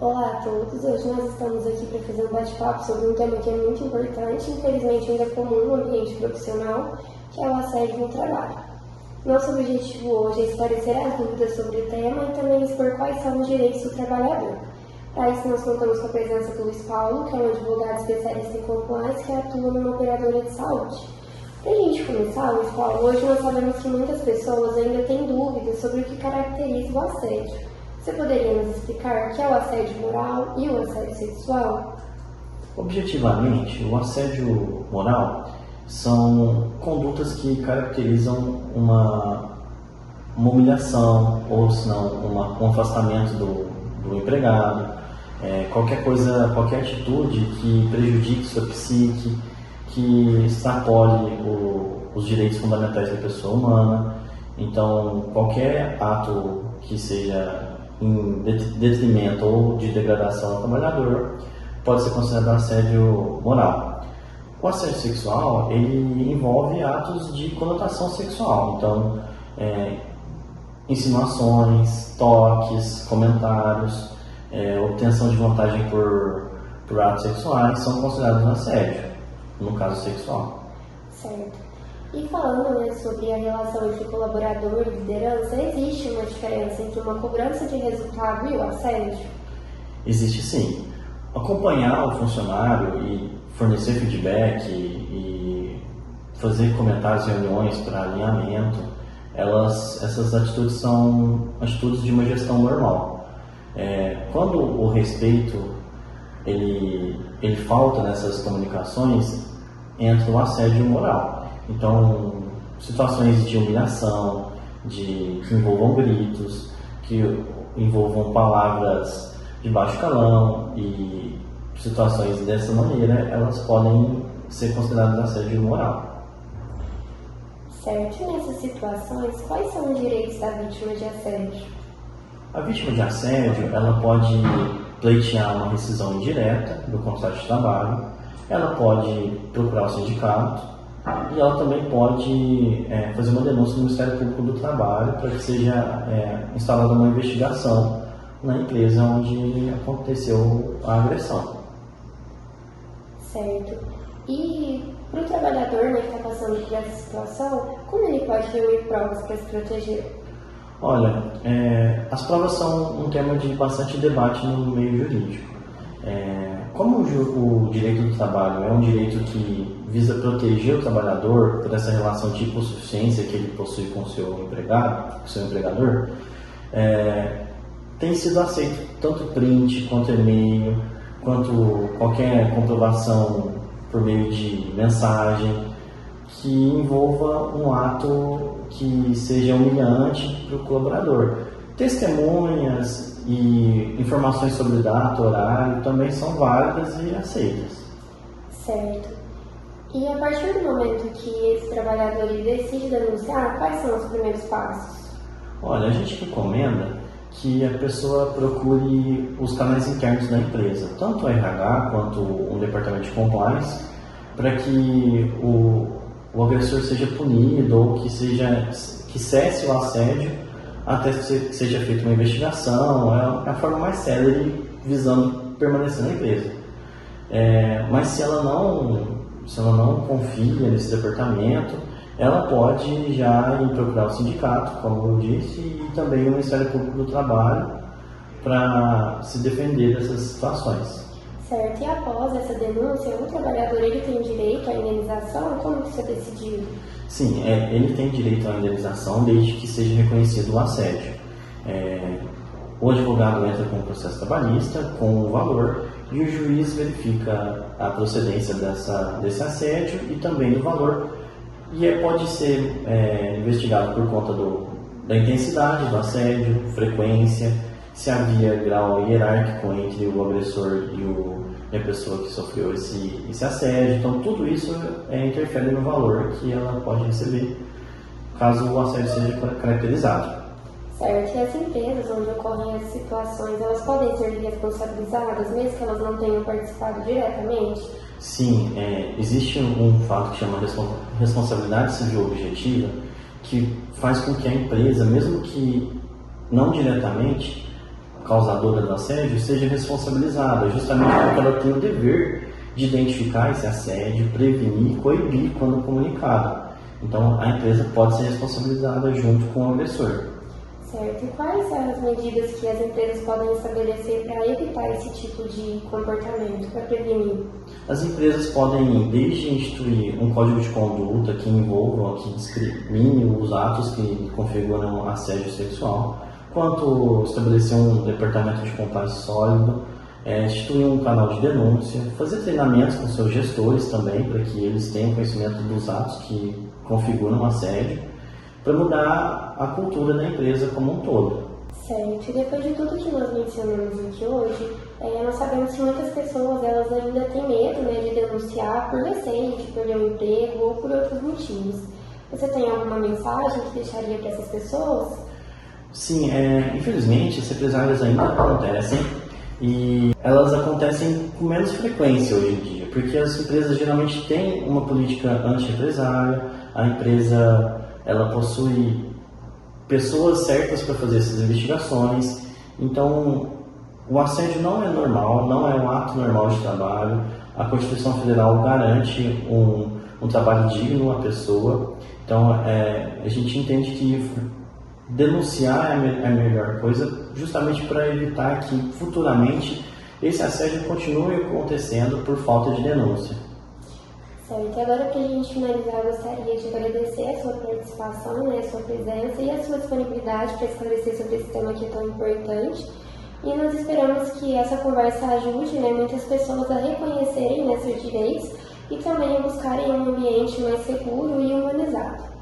Olá a todos, hoje nós estamos aqui para fazer um bate-papo sobre um tema que é muito importante, infelizmente ainda comum no ambiente profissional, que é o assédio no trabalho. Nosso objetivo hoje é esclarecer as dúvidas sobre o tema e também expor quais são os direitos do trabalhador. Para isso nós contamos com a presença do Luiz Paulo, que é um advogado especialista em compliance que atua numa operadora de saúde. Para a gente começar, Luiz Paulo, hoje nós sabemos que muitas pessoas ainda têm dúvidas sobre o que caracteriza o assédio. Você poderia nos explicar o que é o assédio moral e o assédio sexual? Objetivamente, o assédio moral são condutas que caracterizam uma humilhação ou, se não, um afastamento do empregado, qualquer atitude que prejudique sua psique, que extrapole os direitos fundamentais da pessoa humana. Então, qualquer ato que seja em detrimento ou de degradação ao trabalhador pode ser considerado assédio moral. O assédio sexual, ele envolve atos de conotação sexual, então insinuações, toques, comentários, obtenção de vantagem por atos sexuais são considerados assédio, no caso sexual. Certo. E falando sobre a relação entre colaborador e liderança, existe uma diferença entre uma cobrança de resultado e o assédio? Existe sim. Acompanhar o funcionário e fornecer feedback e fazer comentários, reuniões para alinhamento, essas atitudes são atitudes de uma gestão normal. Quando o respeito ele falta nessas comunicações, entra o assédio moral. Então, situações de humilhação, que envolvam gritos, que envolvam palavras de baixo calão e situações dessa maneira, elas podem ser consideradas assédio moral. Certo. E nessas situações, quais são os direitos da vítima de assédio? A vítima de assédio, ela pode pleitear uma rescisão indireta do contrato de trabalho, ela pode procurar o sindicato, e ela também pode fazer uma denúncia no Ministério Público do Trabalho para que seja instalada uma investigação na empresa onde aconteceu a agressão. Certo. E para o trabalhador que está passando por essa situação, como ele pode reunir provas para se proteger? Olha, as provas são um tema de bastante debate no meio jurídico. Como o direito do trabalho é um direito que visa proteger o trabalhador por essa relação de hipossuficiência que ele possui com o seu empregado, com o seu empregador, tem sido aceito tanto print quanto e-mail, quanto qualquer comprovação por meio de mensagem que envolva um ato que seja humilhante para o colaborador. Testemunhas e informações sobre data, horário, também são válidas e aceitas. Certo. E a partir do momento que esse trabalhador decide denunciar, quais são os primeiros passos? Olha, a gente recomenda que a pessoa procure os canais internos da empresa, tanto o RH quanto um departamento de compliance, para que o agressor seja punido ou que cesse o assédio até que seja feita uma investigação. É a forma mais célere visando permanecer na empresa. Mas se ela não confia nesse departamento, ela pode já ir procurar o sindicato, como eu disse, e também o Ministério Público do Trabalho para se defender dessas situações. Certo. E após essa denúncia, o trabalhador ele tem direito à indenização? Como que isso é decidido? Sim, ele tem direito à indenização desde que seja reconhecido o assédio. O advogado entra com o processo trabalhista, com o valor, e o juiz verifica a procedência desse assédio e também do valor, e pode ser investigado por conta da intensidade do assédio, frequência, se havia grau hierárquico entre o agressor e a pessoa que sofreu esse assédio. Então, tudo isso interfere no valor que ela pode receber, caso o assédio seja caracterizado. Certo. E as empresas onde ocorrem essas situações, elas podem ser responsabilizadas, mesmo que elas não tenham participado diretamente? Sim, existe um fato que chama responsabilidade civil objetiva, que faz com que a empresa, mesmo que não diretamente, causadora do assédio seja responsabilizada, justamente porque ela tem o dever de identificar esse assédio, prevenir e coibir quando comunicado. Então, a empresa pode ser responsabilizada junto com o agressor. Certo. E quais são as medidas que as empresas podem estabelecer para evitar esse tipo de comportamento, para prevenir? As empresas podem, desde instituir um código de conduta que envolva, que discrimine os atos que configuram assédio sexual, quanto estabelecer um departamento de compliance sólido, instituir um canal de denúncia, fazer treinamentos com seus gestores também, para que eles tenham conhecimento dos atos que configuram assédio, para mudar a cultura da empresa como um todo. Certo. E depois de tudo que nós mencionamos aqui hoje, nós sabemos que muitas pessoas elas ainda têm medo, né, de denunciar por receio de perder o emprego ou por outros motivos. Você tem alguma mensagem que deixaria para essas pessoas? Sim, infelizmente as represálias ainda acontecem e elas acontecem com menos frequência hoje em dia, porque as empresas geralmente têm uma política anti-represália, a empresa ela possui pessoas certas para fazer essas investigações, então o assédio não é normal, não é um ato normal de trabalho, a Constituição Federal garante um trabalho digno à pessoa, então a gente entende que denunciar é a melhor coisa, justamente para evitar que futuramente esse assédio continue acontecendo por falta de denúncia. Certo, e agora para a gente finalizar, eu gostaria de agradecer a sua participação, né, a sua presença e a sua disponibilidade para esclarecer sobre esse tema que é tão importante. E nós esperamos que essa conversa ajude, né, muitas pessoas a reconhecerem, né, seus direitos e também a buscarem um ambiente mais seguro e humanizado.